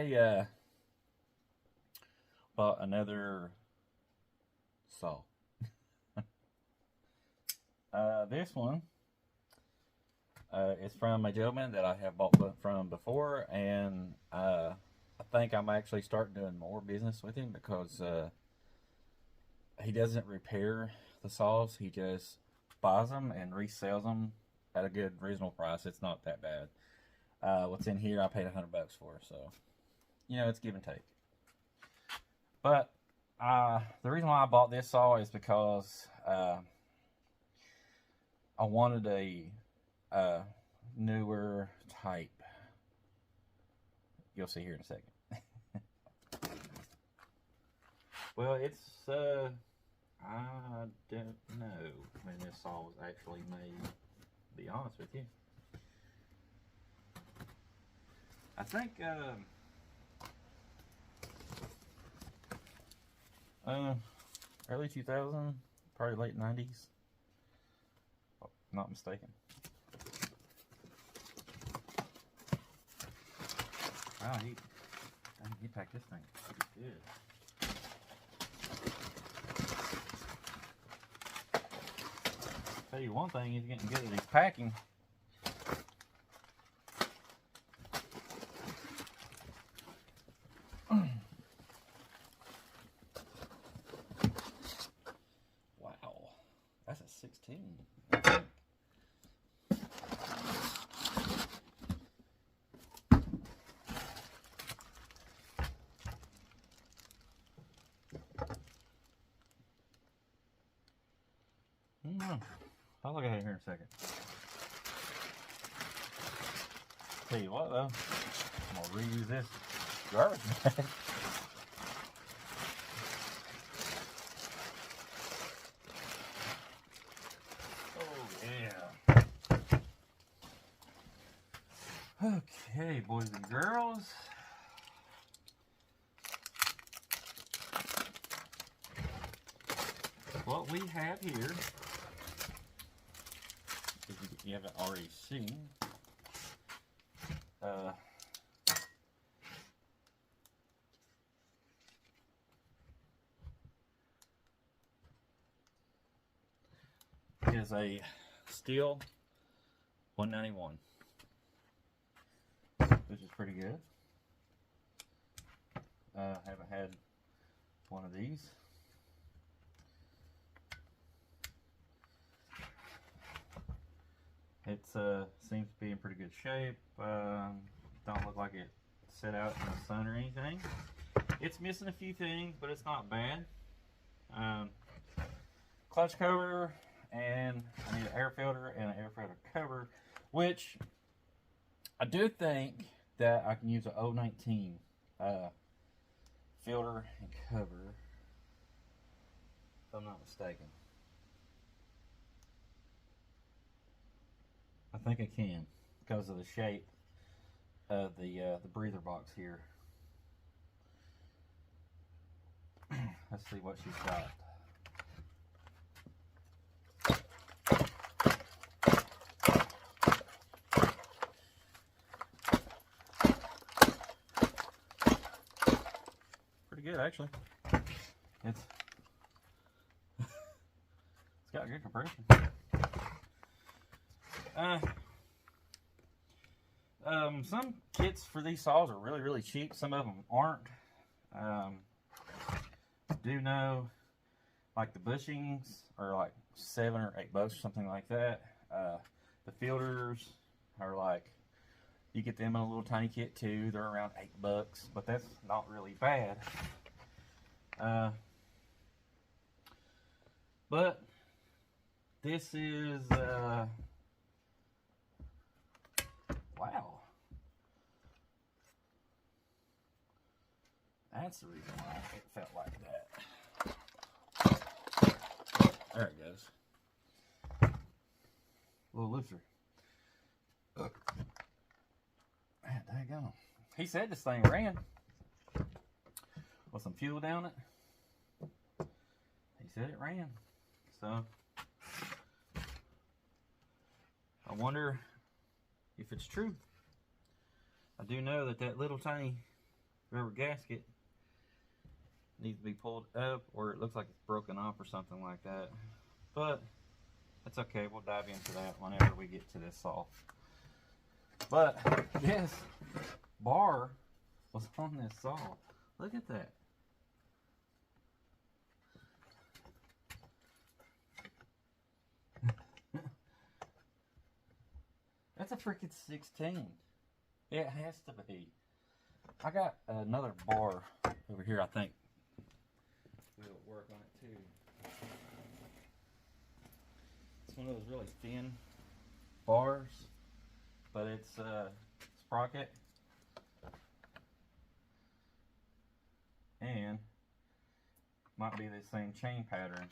I bought another saw. This one is from a gentleman that I have bought from before, and I think I'm actually starting doing more business with him because he doesn't repair the saws. He just buys them and resells them at a good, reasonable price. It's not that bad. What's in here, I paid $100 for, so you know, it's give and take. But the reason why I bought this saw is because I wanted a newer type. You'll see here in a second. Well, it's I don't know when this saw was actually made, to be honest with you. I think early 2000, probably late 90s, if I'm not mistaken. Wow, he packed this thing pretty good. Tell you one thing, he's getting good at his packing. Wow, that's a 16. I think. I'll look at it here in a second. Tell you what though, I'm gonna reuse this garbage bag. Oh yeah. Okay, boys and girls. What we have here, if you haven't already seen, is a Steel 191, which is pretty good. Haven't had one of these. It seems to be in pretty good shape. Don't look like it set out in the sun or anything. It's missing a few things, but it's not bad. Clutch cover, and I need an air filter and an air filter cover, which I do think that I can use an 019 filter and cover, if I'm not mistaken. I think I can because of the shape of the breather box here. Let's see what she's got. Pretty good, actually. It's got good compression. Some kits for these saws are really cheap. Some of them aren't. I do know, like the bushings are like $7 or $8 or something like that. The filters are like, you get them in a little tiny kit too. They're around $8, but that's not really bad. But this is wow. That's the reason why it felt like that. There it goes. A little looser. Daggone. He said this thing ran with some fuel down it. He said it ran. So I wonder if it's true. I do know that that little tiny rubber gasket needs to be pulled up, or it looks like it's broken off or something like that. But that's okay. We'll dive into that whenever we get to this saw. But this bar was on this saw. Look at that. That's a freaking 16. It has to be. I got another bar over here, I think will work on it too. It's one of those really thin bars, but it's sprocket. And might be the same chain pattern.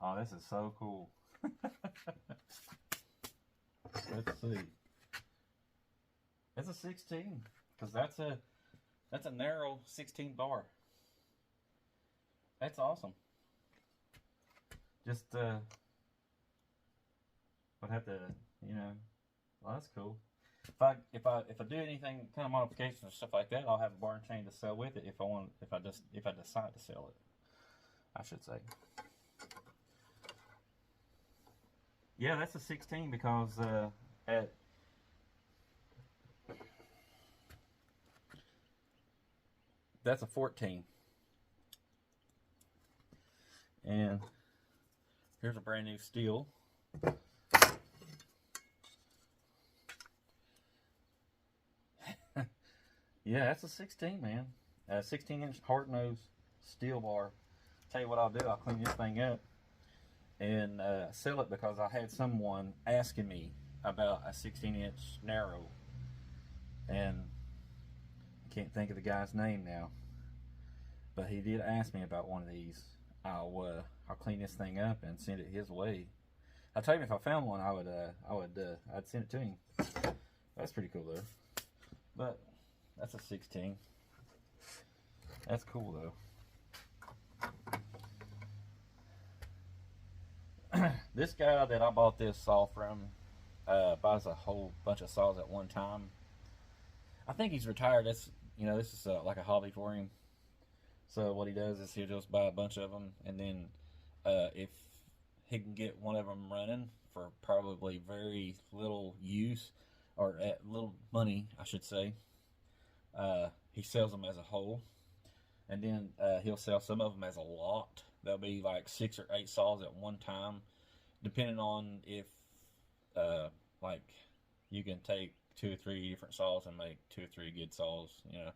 Oh, this is so cool. Let's see. It's a 16, because that's a narrow 16 bar. That's awesome. Just would have to, you know. Well, that's cool. If I do anything kind of modifications or stuff like that, I'll have a bar and chain to sell with it if I decide to sell it, I should say. Yeah, that's a 16 because that's a 14. And here's a brand new steel. Yeah, that's a 16, man. A 16-inch hard-nose steel bar. Tell you what I'll do, I'll clean this thing up and sell it, because I had someone asking me about a 16-inch narrow, and I can't think of the guy's name now, but he did ask me about one of these. I'll clean this thing up and send it his way. I'll tell you, if I found one, I'd send it to him. That's pretty cool though. But that's a 16. That's cool though. This guy that I bought this saw from buys a whole bunch of saws at one time. I think he's retired. This is like a hobby for him. So what he does is he'll just buy a bunch of them, and then if he can get one of them running for probably very little use, or at little money, I should say, he sells them as a whole, and then he'll sell some of them as a lot. There'll be like 6 or 8 saws at one time, depending on if like you can take 2 or 3 different saws and make 2 or 3 good saws, you know,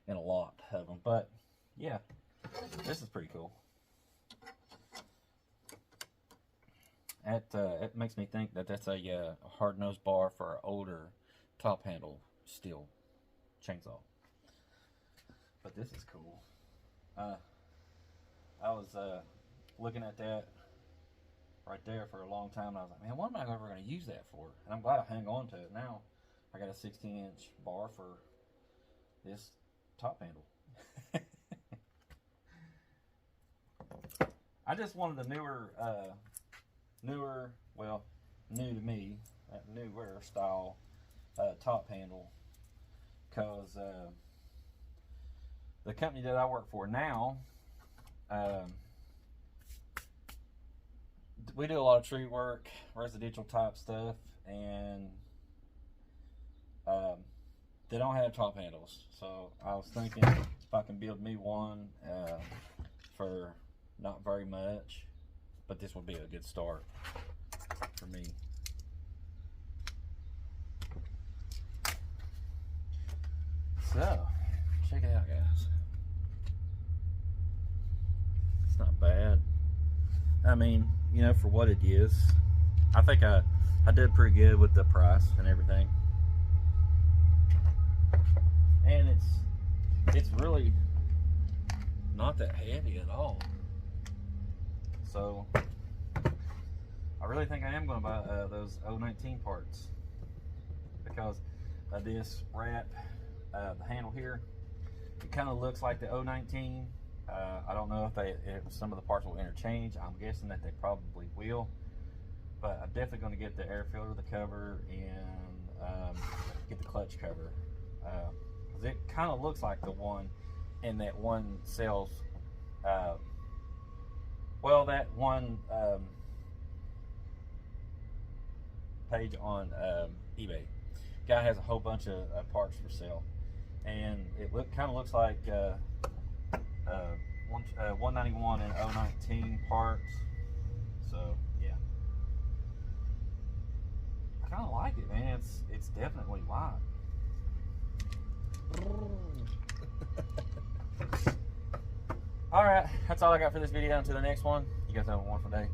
in a lot of them. But yeah, this is pretty cool. It makes me think that that's a hard nose bar for an older top handle steel chainsaw. But this is cool. I was looking at that right there for a long time, and I was like, man, what am I ever going to use that for? And I'm glad I hung on to it. Now I got a 16-inch bar for this top handle. I just wanted the new to me, newer style top handle, because the company that I work for now, we do a lot of tree work, residential type stuff, and they don't have top handles. So I was thinking if I can build me one for not very much, but this would be a good start for me. So check it out, guys. It's not bad. I mean, you know, for what it is, I think I did pretty good with the price and everything. And it's really not that heavy at all. So I really think I am going to buy those 019 parts, because this wrap, the handle here, it kind of looks like the 019 I don't know if some of the parts will interchange. I'm guessing that they probably will, but I'm definitely going to get the air filter, the cover, and get the clutch cover. 'Cause it kind of looks like the one in that one sales, well, that one page on eBay. Guy has a whole bunch of parts for sale, and it kind of looks like 191 and 019 parts. So yeah, I kind of like it, man. It's definitely light. All right, that's all I got for this video. Until the next one, you guys have a wonderful day.